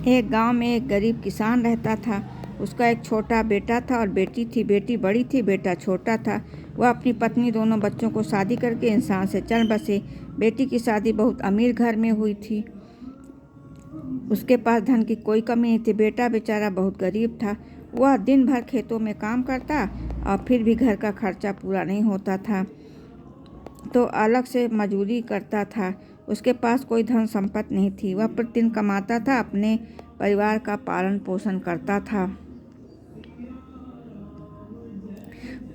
एक गांव में एक गरीब किसान रहता था। उसका एक छोटा बेटा था और बेटी थी। बेटी बड़ी थी, बेटा छोटा था। वह अपनी पत्नी, दोनों बच्चों को शादी करके इंसान से चल बसे। बेटी की शादी बहुत अमीर घर में हुई थी। उसके पास धन की कोई कमी नहीं थी। बेटा बेचारा बहुत गरीब था। वह दिन भर खेतों में काम करता और फिर भी घर का खर्चा पूरा नहीं होता था, तो अलग से मजदूरी करता था। उसके पास कोई धन संपत्ति नहीं थी। वह प्रतिदिन कमाता था, अपने परिवार का पालन पोषण करता था।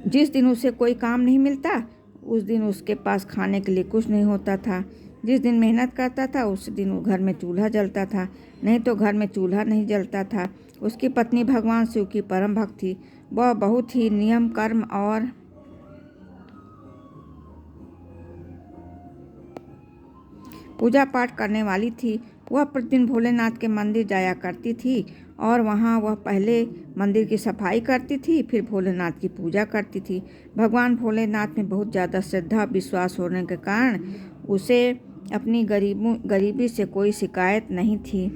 जिस दिन उसे कोई काम नहीं मिलता, उस दिन उसके पास खाने के लिए कुछ नहीं होता था। जिस दिन मेहनत करता था, उस दिन घर में चूल्हा जलता था, नहीं तो घर में चूल्हा नहीं जलता था। उसकी पत्नी भगवान शिव की परम भक्त थी। वह बहुत ही नियम कर्म और पूजा पाठ करने वाली थी। वह प्रतिदिन भोलेनाथ के मंदिर जाया करती थी और वहाँ वह पहले मंदिर की सफाई करती थी, फिर भोलेनाथ की पूजा करती थी। भगवान भोलेनाथ में बहुत ज़्यादा श्रद्धा विश्वास होने के कारण उसे अपनी गरीबी से कोई शिकायत नहीं थी।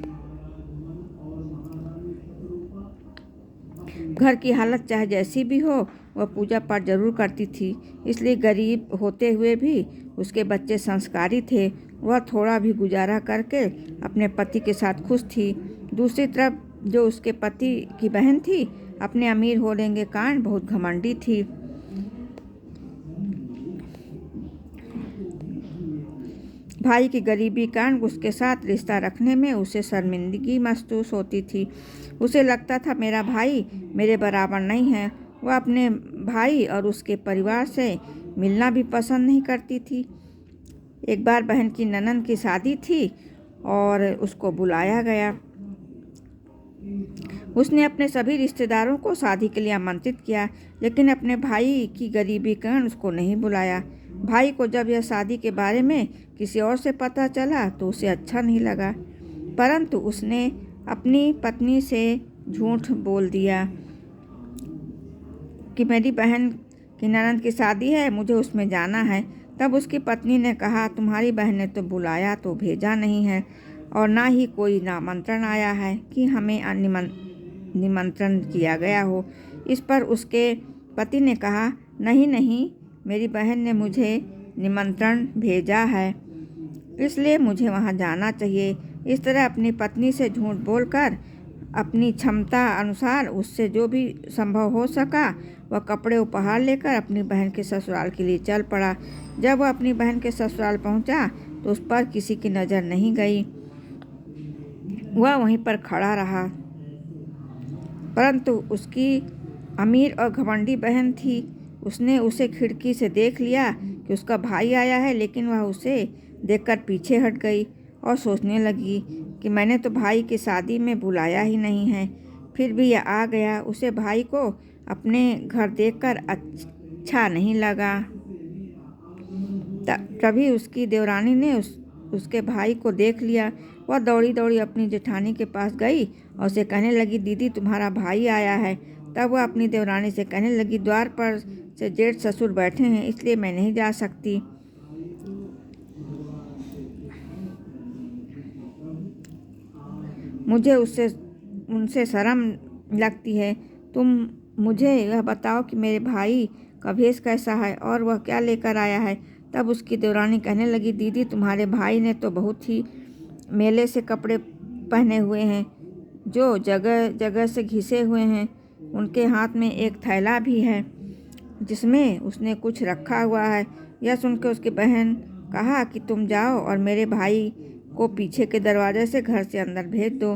घर की हालत चाहे जैसी भी हो, वह पूजा पाठ जरूर करती थी। इसलिए गरीब होते हुए भी उसके बच्चे संस्कारी थे। वह थोड़ा भी गुजारा करके अपने पति के साथ खुश थी। दूसरी तरफ जो उसके पति की बहन थी, अपने अमीर होने के कारण बहुत घमंडी थी। भाई की गरीबी कारण उसके साथ रिश्ता रखने में उसे शर्मिंदगी महसूस होती थी। उसे लगता था मेरा भाई मेरे बराबर नहीं है। वह अपने भाई और उसके परिवार से मिलना भी पसंद नहीं करती थी। एक बार बहन की ननद की शादी थी और उसको बुलाया गया। उसने अपने सभी रिश्तेदारों को शादी के लिए आमंत्रित किया, लेकिन अपने भाई की गरीबी कारण उसको नहीं बुलाया। भाई को जब यह शादी के बारे में किसी और से पता चला तो उसे अच्छा नहीं लगा, परंतु उसने अपनी पत्नी से झूठ बोल दिया कि मेरी बहन की ननद की शादी है, मुझे उसमें जाना है। तब उसकी पत्नी ने कहा, तुम्हारी बहन ने तो बुलाया तो भेजा नहीं है और ना ही कोई आमंत्रण आया है कि हमें निमंत्रण किया गया हो। इस पर उसके पति ने कहा, नहीं नहीं, मेरी बहन ने मुझे निमंत्रण भेजा है, इसलिए मुझे वहां जाना चाहिए। इस तरह अपनी पत्नी से झूठ बोलकर अपनी क्षमता अनुसार उससे जो भी संभव हो सका वह कपड़े उपहार लेकर अपनी बहन के ससुराल के लिए चल पड़ा। जब वह अपनी बहन के ससुराल पहुंचा तो उस पर किसी की नज़र नहीं गई। वह वहीं पर खड़ा रहा, परंतु उसकी अमीर और घमंडी बहन थी। उसने उसे खिड़की से देख लिया कि उसका भाई आया है, लेकिन वह उसे देखकर पीछे हट गई और सोचने लगी कि मैंने तो भाई की शादी में बुलाया ही नहीं है, फिर भी यह आ गया। उसे भाई को अपने घर देखकर अच्छा नहीं लगा। तभी उसकी देवरानी ने उसके भाई को देख लिया। वह दौड़ी दौड़ी अपनी जेठानी के पास गई और उसे कहने लगी, दीदी तुम्हारा भाई आया है। तब वह अपनी देवरानी से कहने लगी, द्वार पर से जेठ ससुर बैठे हैं, इसलिए मैं नहीं जा सकती। मुझे उनसे शर्म लगती है। तुम मुझे यह बताओ कि मेरे भाई का भेष कैसा है और वह क्या लेकर आया है। तब उसकी देवरानी कहने लगी, दीदी तुम्हारे भाई ने तो बहुत ही मेले से कपड़े पहने हुए हैं, जो जगह जगह से घिसे हुए हैं। उनके हाथ में एक थैला भी है जिसमें उसने कुछ रखा हुआ है। यह सुनकर उसकी बहन कहा कि तुम जाओ और मेरे भाई को पीछे के दरवाजे से घर से अंदर भेज दो।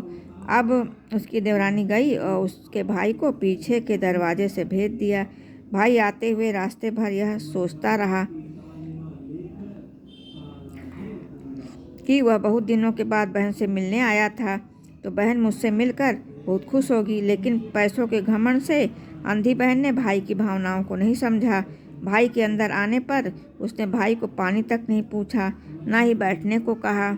अब उसकी देवरानी गई और उसके भाई को पीछे के दरवाजे से भेज दिया। भाई आते हुए रास्ते भर यह सोचता रहा कि वह बहुत दिनों के बाद बहन से मिलने आया था, तो बहन मुझसे मिलकर बहुत खुश होगी, लेकिन पैसों के घमंड से अंधी बहन ने भाई की भावनाओं को नहीं समझा। भाई के अंदर आने पर उसने भाई को पानी तक नहीं पूछा, ना ही बैठने को कहा।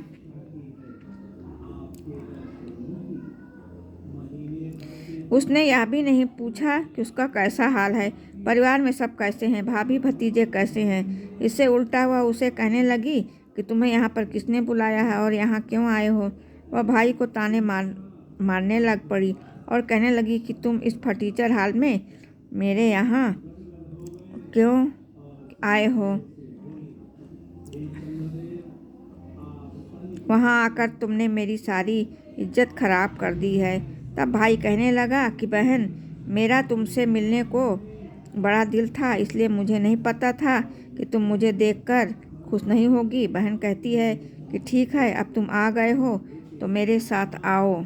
उसने यह भी नहीं पूछा कि उसका कैसा हाल है, परिवार में सब कैसे हैं, भाभी भतीजे कैसे हैं। इससे उल्टा हुआ उसे कहने लगी कि तुम्हें यहाँ पर किसने बुलाया है और यहाँ क्यों आए हो। वह भाई को ताने मारने लग पड़ी और कहने लगी कि तुम इस फटीचर हाल में मेरे यहाँ क्यों आए हो? वहाँ आकर तुमने मेरी सारी इज्जत खराब कर दी है। तब भाई कहने लगा कि बहन, मेरा तुमसे मिलने को बड़ा दिल था, इसलिए मुझे नहीं पता था कि तुम मुझे देखकर खुश नहीं होगी। बहन कहती है कि ठीक है, अब तुम आ गए हो तो मेरे साथ आओ।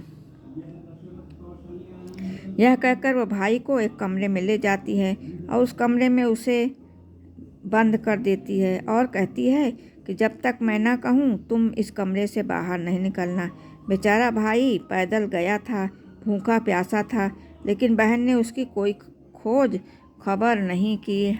यह कहकर वो भाई को एक कमरे में ले जाती है और उस कमरे में उसे बंद कर देती है और कहती है कि जब तक मैं ना कहूँ तुम इस कमरे से बाहर नहीं निकलना। बेचारा भाई पैदल गया था, भूखा प्यासा था, लेकिन बहन ने उसकी कोई खोज खबर नहीं की।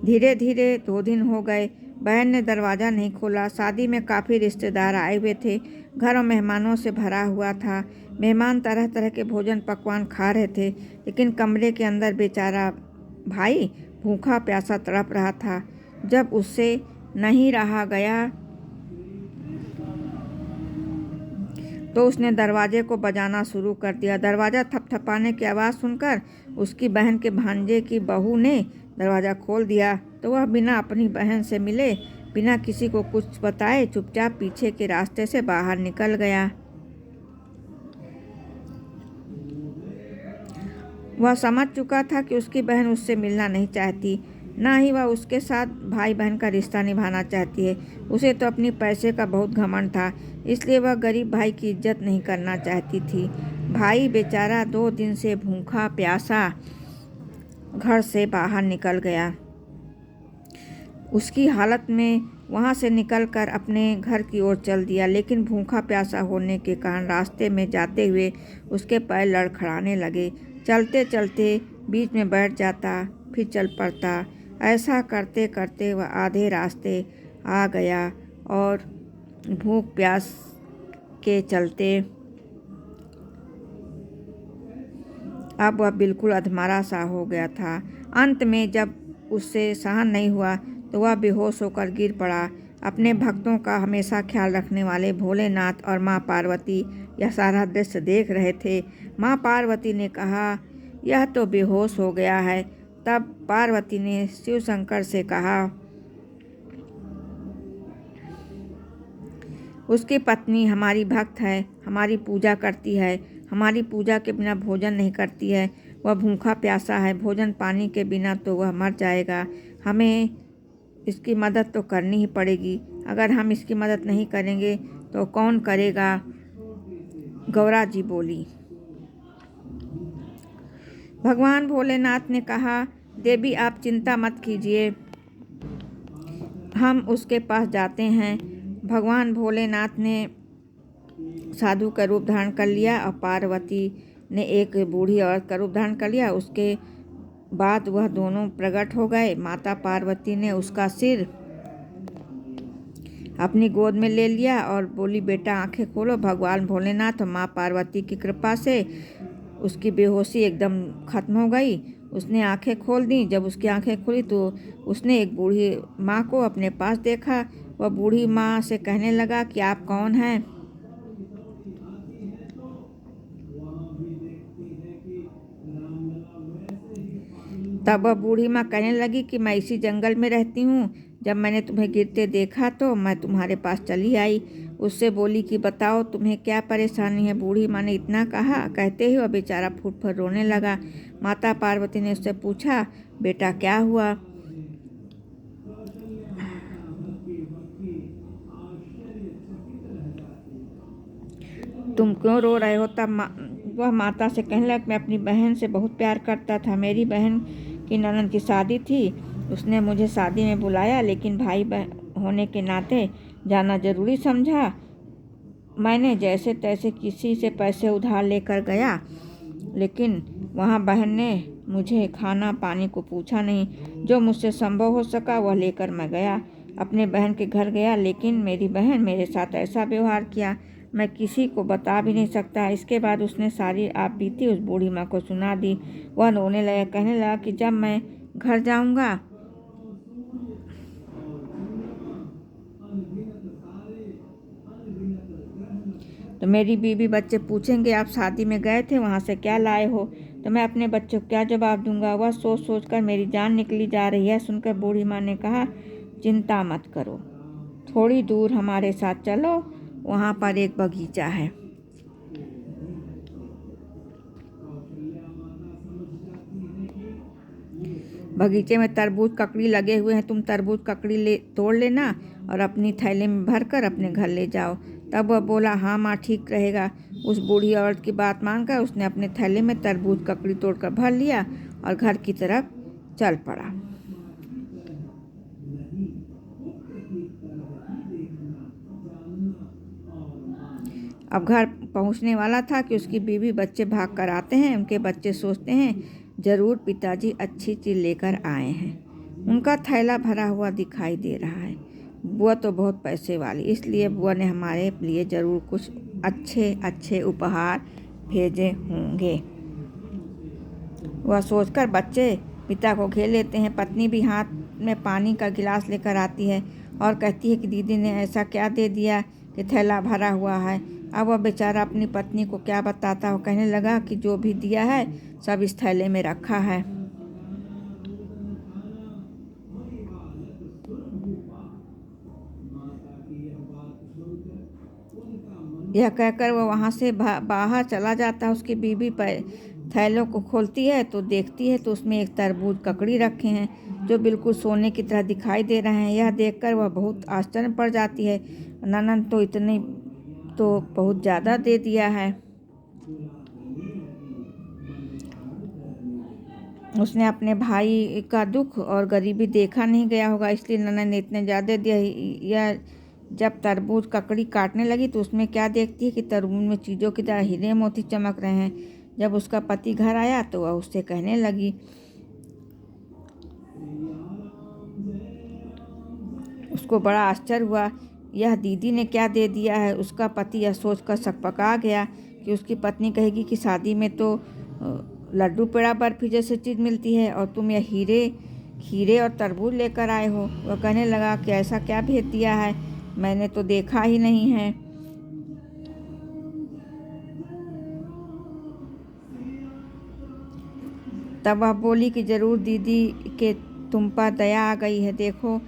धीरे धीरे 2 दिन हो गए, बहन ने दरवाज़ा नहीं खोला। शादी में काफ़ी रिश्तेदार आए हुए थे, घर और मेहमानों से भरा हुआ था। मेहमान तरह तरह के भोजन पकवान खा रहे थे, लेकिन कमरे के अंदर बेचारा भाई भूखा प्यासा तड़प रहा था। जब उससे नहीं रहा गया तो उसने दरवाजे को बजाना शुरू कर दिया। दरवाज़ा थपथपाने की आवाज़ सुनकर उसकी बहन के भांजे की बहू ने दरवाज़ा खोल दिया तो वह बिना अपनी बहन से मिले, बिना किसी को कुछ बताए चुपचाप पीछे के रास्ते से बाहर निकल गया। वह समझ चुका था कि उसकी बहन उससे मिलना नहीं चाहती, ना ही वह उसके साथ भाई बहन का रिश्ता निभाना चाहती है। उसे तो अपनी पैसे का बहुत घमंड था, इसलिए वह गरीब भाई की इज्जत नहीं करना चाहती थी। भाई बेचारा 2 दिन से भूखा प्यासा घर से बाहर निकल गया। उसकी हालत में वहाँ से निकलकर अपने घर की ओर चल दिया, लेकिन भूखा प्यासा होने के कारण रास्ते में जाते हुए उसके पैर लड़खड़ाने लगे। चलते चलते बीच में बैठ जाता, फिर चल पड़ता। ऐसा करते करते वह आधे रास्ते आ गया और भूख प्यास के चलते अब वह बिल्कुल अधमरा सा हो गया था। अंत में जब उससे सहन नहीं हुआ तो वह बेहोश होकर गिर पड़ा। अपने भक्तों का हमेशा ख्याल रखने वाले भोलेनाथ और माँ पार्वती यह सारा दृश्य देख रहे थे। माँ पार्वती ने कहा, यह तो बेहोश हो गया है। तब पार्वती ने शिव शंकर से कहा, उसकी पत्नी हमारी भक्त है, हमारी पूजा करती है, हमारी पूजा के बिना भोजन नहीं करती है। वह भूखा प्यासा है, भोजन पानी के बिना तो वह मर जाएगा। हमें इसकी मदद तो करनी ही पड़ेगी। अगर हम इसकी मदद नहीं करेंगे तो कौन करेगा? गौरा जी बोली। भगवान भोलेनाथ ने कहा, देवी आप चिंता मत कीजिए, हम उसके पास जाते हैं। भगवान भोलेनाथ ने साधु का रूप धारण कर लिया और पार्वती ने एक बूढ़ी औरत का रूप धारण कर लिया। उसके बाद वह दोनों प्रकट हो गए। माता पार्वती ने उसका सिर अपनी गोद में ले लिया और बोली, बेटा आंखें खोलो। भगवान भोलेनाथ और माँ पार्वती की कृपा से उसकी बेहोशी एकदम खत्म हो गई। उसने आंखें खोल दी। जब उसकी आंखें खुली तो उसने एक बूढ़ी माँ को अपने पास देखा। वह बूढ़ी माँ से कहने लगा कि आप कौन हैं? तब वह बूढ़ी माँ कहने लगी कि मैं इसी जंगल में रहती हूँ। जब मैंने तुम्हें गिरते देखा तो मैं तुम्हारे पास चली आई। उससे बोली कि बताओ तुम्हें क्या परेशानी है। बूढ़ी माँ ने इतना कहा, कहते ही वह बेचारा फूट फूट रोने लगा। माता पार्वती ने उससे पूछा, बेटा क्या हुआ? तुम क्यों रो रहे हो? तब वह माता से कहने लगा, मैं अपनी बहन से बहुत प्यार करता था। मेरी बहन की ननद की शादी थी, उसने मुझे शादी में बुलाया, लेकिन भाई होने के नाते जाना जरूरी समझा। मैंने जैसे तैसे किसी से पैसे उधार लेकर गया, लेकिन वहाँ बहन ने मुझे खाना पानी को पूछा नहीं। जो मुझसे संभव हो सका वह लेकर मैं गया, अपने बहन के घर गया, लेकिन मेरी बहन मेरे साथ ऐसा व्यवहार किया मैं किसी को बता भी नहीं सकता। इसके बाद उसने सारी आप बीती उस बूढ़ी माँ को सुना दी। वह रोने लगा, कहने लगा कि जब मैं घर जाऊँगा तो मेरी बीवी बच्चे पूछेंगे आप शादी में गए थे, वहाँ से क्या लाए हो, तो मैं अपने बच्चों को क्या जवाब दूंगा। वह सोच सोच कर मेरी जान निकली जा रही है। सुनकर बूढ़ी माँ ने कहा, चिंता मत करो, थोड़ी दूर हमारे साथ चलो, वहाँ पर एक बगीचा है। बगीचे में तरबूज ककड़ी लगे हुए हैं, तुम तरबूज ककड़ी तोड़ लेना और अपनी थैले में भरकर अपने घर ले जाओ। तब वह बोला, हाँ माँ, ठीक रहेगा। उस बूढ़ी औरत की बात मानकर उसने अपने थैले में तरबूज ककड़ी तोड़कर भर लिया और घर की तरफ चल पड़ा। अब घर पहुंचने वाला था कि उसकी बीवी बच्चे भाग कर आते हैं। उनके बच्चे सोचते हैं जरूर पिताजी अच्छी चीज़ लेकर आए हैं। उनका थैला भरा हुआ दिखाई दे रहा है। बुआ तो बहुत पैसे वाली, इसलिए बुआ ने हमारे लिए ज़रूर कुछ अच्छे अच्छे उपहार भेजे होंगे। वह सोचकर बच्चे पिता को घेर लेते हैं। पत्नी भी हाथ में पानी का गिलास लेकर आती है और कहती है कि दीदी ने ऐसा क्या दे दिया कि थैला भरा हुआ है। अब वह बेचारा अपनी पत्नी को क्या बताता। वो कहने लगा कि जो भी दिया है सब इस थैले में रखा है। यह कहकर वह वहाँ से बाहर चला जाता है। उसकी बीवी थैलों को खोलती है तो देखती है तो उसमें एक तरबूज ककड़ी रखे हैं जो बिल्कुल सोने की तरह दिखाई दे रहे हैं। यह देखकर वह बहुत आश्चर्य पड़ जाती है, ननद तो इतने तो बहुत ज़्यादा दे दिया है। उसने अपने भाई का दुख और गरीबी देखा नहीं गया होगा, इसलिए ननद ने इतने ज़्यादा दिया। यह जब तरबूज ककड़ी काटने लगी तो उसमें क्या देखती है कि तरबूज में चीज़ों की तरह हीरे मोती चमक रहे हैं। जब उसका पति घर आया तो वह उससे कहने लगी, उसको बड़ा आश्चर्य हुआ, यह दीदी ने क्या दे दिया है। उसका पति यह सोचकर सकपका गया कि उसकी पत्नी कहेगी कि शादी में तो लड्डू पेड़ा बर्फी जैसी चीज़ मिलती है और तुम यह खीरे और तरबूज लेकर आए हो। वह कहने लगा कि ऐसा क्या भेज दिया है, मैंने तो देखा ही नहीं है। तब वह बोली कि ज़रूर दीदी के तुम पर दया आ गई है, देखो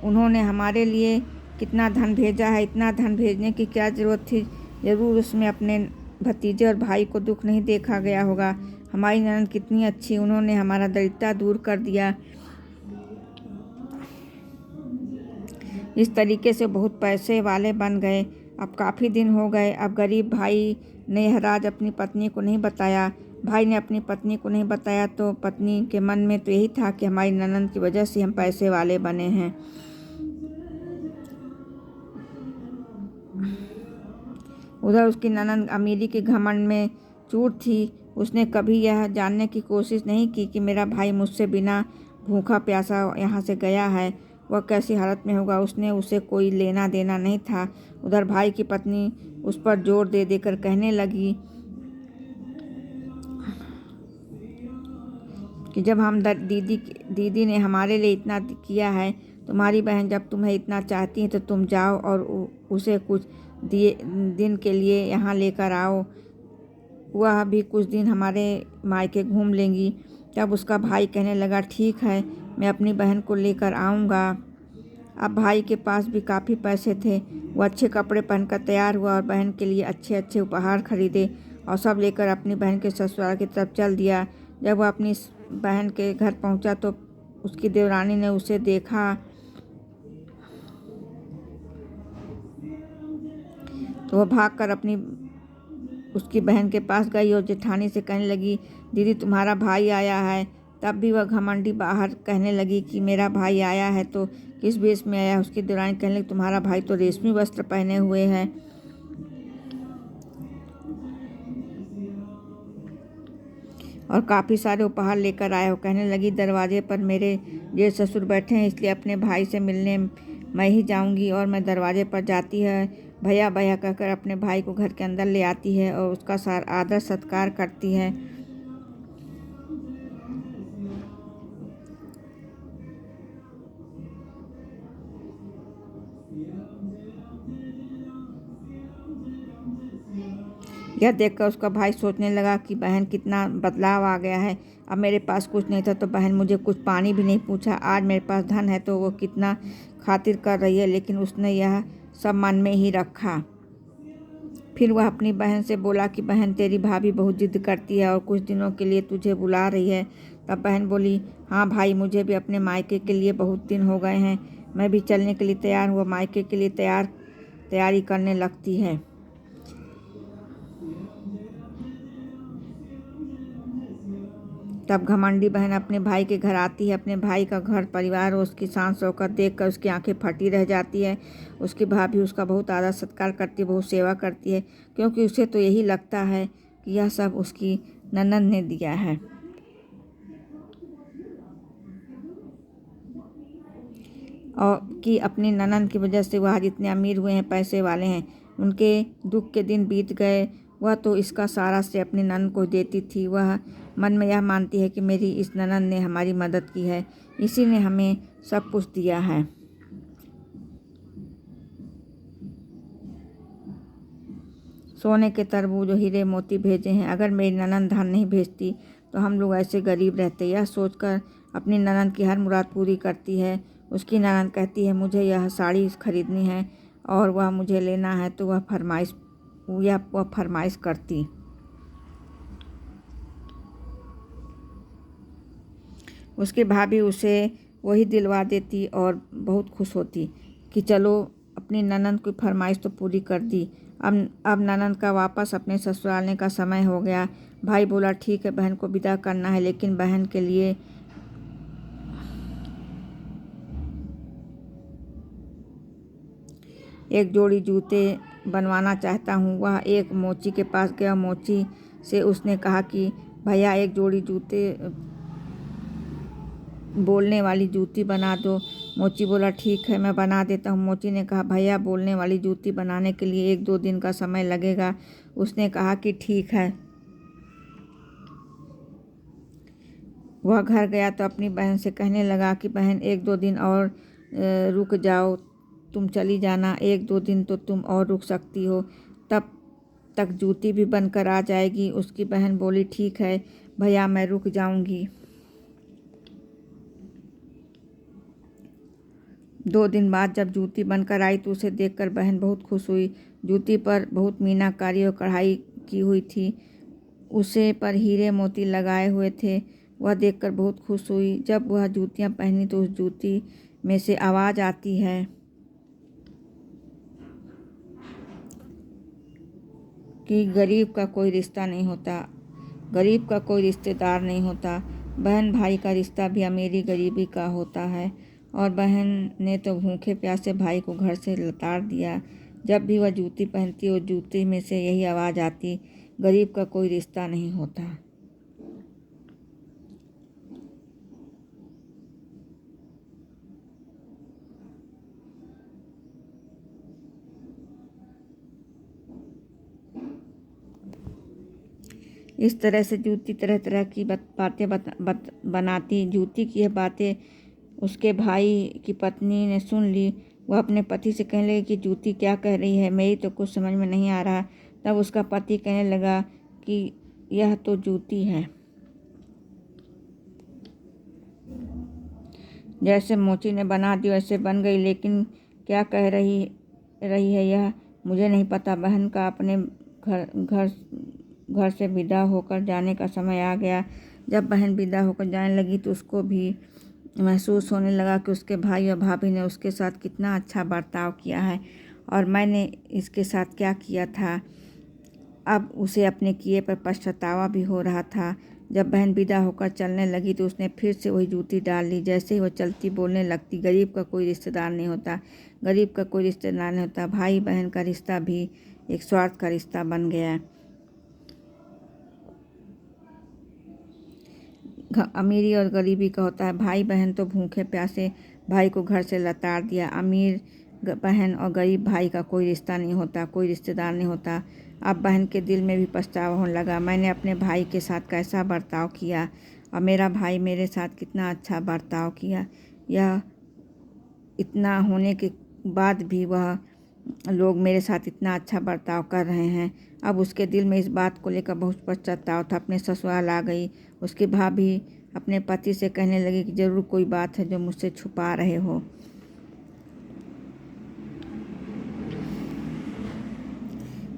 उन्होंने हमारे लिए कितना धन भेजा है। इतना धन भेजने की क्या ज़रूरत थी, ज़रूर उसमें अपने भतीजे और भाई को दुख नहीं देखा गया होगा। हमारी ननद कितनी अच्छी, उन्होंने हमारा दरिद्रता दूर कर दिया। इस तरीके से बहुत पैसे वाले बन गए। अब काफ़ी दिन हो गए। अब गरीब भाई ने यह राज अपनी पत्नी को नहीं बताया। भाई ने अपनी पत्नी को नहीं बताया तो पत्नी के मन में तो यही था कि हमारी ननद की वजह से हम पैसे वाले बने हैं। उधर उसकी ननद अमीरी के घमंड में चूर थी। उसने कभी यह जानने की कोशिश नहीं की कि मेरा भाई मुझसे बिना भूखा प्यासा यहाँ से गया है, वह कैसी हालत में होगा। उसने उसे कोई लेना देना नहीं था। उधर भाई की पत्नी उस पर जोर दे देकर कहने लगी कि जब हम दीदी ने हमारे लिए इतना किया है, तुम्हारी बहन जब तुम्हें इतना चाहती है तो तुम जाओ और उसे कुछ दिन के लिए यहाँ लेकर आओ, वह भी कुछ दिन हमारे मायके घूम लेंगी। तब उसका भाई कहने लगा, ठीक है, मैं अपनी बहन को लेकर आऊँगा। अब भाई के पास भी काफ़ी पैसे थे। वो अच्छे कपड़े पहनकर तैयार हुआ और बहन के लिए अच्छे अच्छे उपहार खरीदे और सब लेकर अपनी बहन के ससुराल की तरफ चल दिया। जब वह अपनी बहन के घर पहुंचा तो उसकी देवरानी ने उसे देखा तो वह भागकर उसकी बहन के पास गई और जेठानी से कहने लगी, दीदी तुम्हारा भाई आया है। तब भी वह घमंडी बाहर कहने लगी कि मेरा भाई आया है तो किस वेश में आया। उसकी देवरानी कहने लगी, तुम्हारा भाई तो रेशमी वस्त्र पहने हुए है और काफ़ी सारे उपहार लेकर आया हो। कहने लगी, दरवाजे पर मेरे जेठ ससुर बैठे हैं, इसलिए अपने भाई से मिलने मैं ही जाऊंगी। और मैं दरवाजे पर जाती है, भैया भैया कहकर अपने भाई को घर के अंदर ले आती है और उसका आदर सत्कार करती है। यह देखकर उसका भाई सोचने लगा कि बहन कितना बदलाव आ गया है। अब मेरे पास कुछ नहीं था तो बहन मुझे कुछ पानी भी नहीं पूछा, आज मेरे पास धन है तो वो कितना खातिर कर रही है, लेकिन उसने यह सब मन में ही रखा। फिर वह अपनी बहन से बोला कि बहन, तेरी भाभी बहुत जिद करती है और कुछ दिनों के लिए तुझे बुला रही है। तब बहन बोली, हाँ भाई, मुझे भी अपने मायके के लिए बहुत दिन हो गए हैं, मैं भी चलने के लिए तैयार हूँ। मायके के लिए तैयारी करने लगती है। तब घमंडी बहन अपने भाई के घर आती है। अपने भाई का घर परिवार और उसकी शान शौकत देखकर उसकी आंखें फटी रह जाती है। उसकी भाभी उसका बहुत आदर सत्कार करती है, बहुत सेवा करती है, क्योंकि उसे तो यही लगता है कि यह सब उसकी ननद ने दिया है। और कि अपनी ननद की वजह से वह आज इतने अमीर हुए हैं, पैसे वाले हैं। उनके दुख के दिन बीत गए। वह तो इसका सारा श्रेय अपनी ननद को देती थी। वह मन में यह मानती है कि मेरी इस ननद ने हमारी मदद की है, इसी ने हमें सब कुछ दिया है। सोने के तरबूज और हीरे मोती भेजे हैं, अगर मेरी ननद धन नहीं भेजती तो हम लोग ऐसे गरीब रहते। यह सोचकर अपनी ननद की हर मुराद पूरी करती है। उसकी ननद कहती है, मुझे यह साड़ी खरीदनी है और वह मुझे लेना है, तो वह फरमाइश करती। उसकी भाभी उसे वही दिलवा देती और बहुत खुश होती कि चलो, अपनी ननद की फरमाइश तो पूरी कर दी। अब ननद का वापस अपने ससुराल आने का समय हो गया। भाई बोला, ठीक है, बहन को विदा करना है, लेकिन बहन के लिए एक जोड़ी जूते बनवाना चाहता हूँ। वह एक मोची के पास गया। मोची से उसने कहा कि भैया, एक जोड़ी जूते बोलने वाली जूती बना दो। मोची बोला, ठीक है, मैं बना देता हूँ। मोची ने कहा, भैया, बोलने वाली जूती बनाने के लिए 1-2 दिन का समय लगेगा। उसने कहा कि ठीक है। वह घर गया तो अपनी बहन से कहने लगा कि बहन, 1-2 दिन और रुक जाओ, तुम चली जाना, 1-2 दिन तो तुम और रुक सकती हो, तब तक जूती भी बनकर आ जाएगी। उसकी बहन बोली, ठीक है भैया, मैं रुक जाऊंगी। 2 दिन बाद जब जूती बनकर आई तो उसे देखकर बहन बहुत खुश हुई। जूती पर बहुत मीनाकारी और कढ़ाई की हुई थी, उसे पर हीरे मोती लगाए हुए थे। वह देखकर बहुत खुश हुई। जब वह जूतियां पहनी तो उस जूती में से आवाज़ आती है कि गरीब का कोई रिश्ता नहीं होता, गरीब का कोई रिश्तेदार नहीं होता, बहन भाई का रिश्ता भी अमीरी गरीबी का होता है। और बहन ने तो भूखे प्यासे भाई को घर से लताड़ दिया। जब भी वह जूती पहनती और जूती में से यही आवाज़ आती, गरीब का कोई रिश्ता नहीं होता। इस तरह से जूती तरह तरह की बातें बनाती। जूती की यह बातें उसके भाई की पत्नी ने सुन ली। वह अपने पति से कहने लगी कि जूती क्या कह रही है, मेरी तो कुछ समझ में नहीं आ रहा। तब उसका पति कहने लगा कि यह तो जूती है, जैसे मोची ने बना दी वैसे बन गई, लेकिन क्या कह रही है यह मुझे नहीं पता। बहन का अपने घर से विदा होकर जाने का समय आ गया। जब बहन विदा होकर जाने लगी तो उसको भी महसूस होने लगा कि उसके भाई और भाभी ने उसके साथ कितना अच्छा बर्ताव किया है और मैंने इसके साथ क्या किया था। अब उसे अपने किए पर पछतावा भी हो रहा था। जब बहन विदा होकर चलने लगी तो उसने फिर से वही जूती डाल ली। जैसे ही वह चलती बोलने लगती, गरीब का कोई रिश्तेदार नहीं होता, गरीब का कोई रिश्तेदार नहीं होता, भाई बहन का रिश्ता भी एक स्वार्थ का रिश्ता बन गया। अमीरी और गरीबी का होता है। भाई बहन तो भूखे प्यासे भाई को घर से लताड़ दिया। अमीर बहन और गरीब भाई का कोई रिश्ता नहीं होता, कोई रिश्तेदार नहीं होता। अब बहन के दिल में भी पछतावा होने लगा, मैंने अपने भाई के साथ कैसा बर्ताव किया और मेरा भाई मेरे साथ कितना अच्छा बर्ताव किया। यह इतना होने के बाद भी वह लोग मेरे साथ इतना अच्छा बर्ताव कर रहे हैं। अब उसके दिल में इस बात को लेकर बहुत पश्चाताप था। अपने ससुराल आ गई। उसकी भाभी अपने पति से कहने लगी कि ज़रूर कोई बात है जो मुझसे छुपा रहे हो।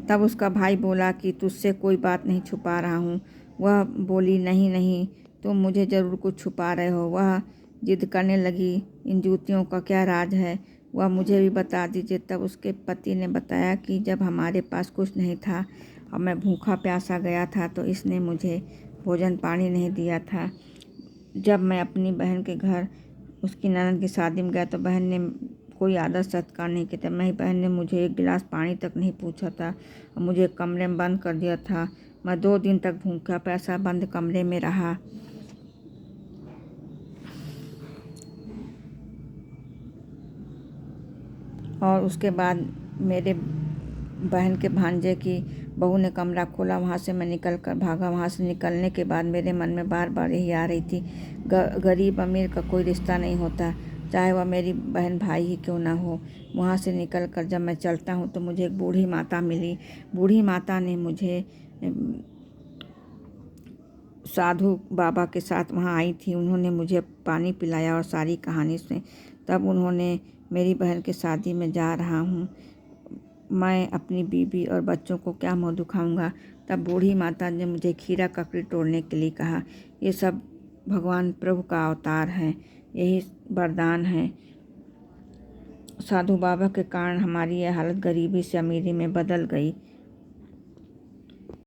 तब उसका भाई बोला कि तुझसे कोई बात नहीं छुपा रहा हूँ। वह बोली, नहीं नहीं, तुम मुझे ज़रूर कुछ छुपा रहे हो। वह जिद करने लगी, इन जूतियों का क्या राज है, वह मुझे भी बता दीजिए। तब उसके पति ने बताया कि जब हमारे पास कुछ नहीं था और मैं भूखा प्यासा गया था तो इसने मुझे भोजन पानी नहीं दिया था। जब मैं अपनी बहन के घर उसकी ननद की शादी में गया तो बहन ने कोई आदर सत्कार नहीं किया था। मेरी बहन ने मुझे एक गिलास पानी तक नहीं पूछा था और मुझे कमरे में बंद कर दिया था। मैं 2 दिन तक भूखा प्यासा बंद कमरे में रहा। और उसके बाद मेरे बहन के भांजे की बहू ने कमरा खोला, वहाँ से मैं निकल कर भागा। वहाँ से निकलने के बाद मेरे मन में बार बार यही आ रही थी, गरीब अमीर का कोई रिश्ता नहीं होता, चाहे वह मेरी बहन भाई ही क्यों ना हो। वहाँ से निकल कर जब मैं चलता हूँ तो मुझे एक बूढ़ी माता मिली। बूढ़ी माता ने मुझे साधु बाबा के साथ वहाँ आई थी। उन्होंने मुझे पानी पिलाया और सारी कहानी सुनी। तब उन्होंने मेरी बहन की शादी में जा रहा हूँ, मैं अपनी बीवी और बच्चों को क्या मुँह दिखाऊंगा। तब बूढ़ी माता ने मुझे खीरा ककड़ी तोड़ने के लिए कहा। ये सब भगवान प्रभु का अवतार है, यही वरदान है। साधु बाबा के कारण हमारी यह हालत गरीबी से अमीरी में बदल गई।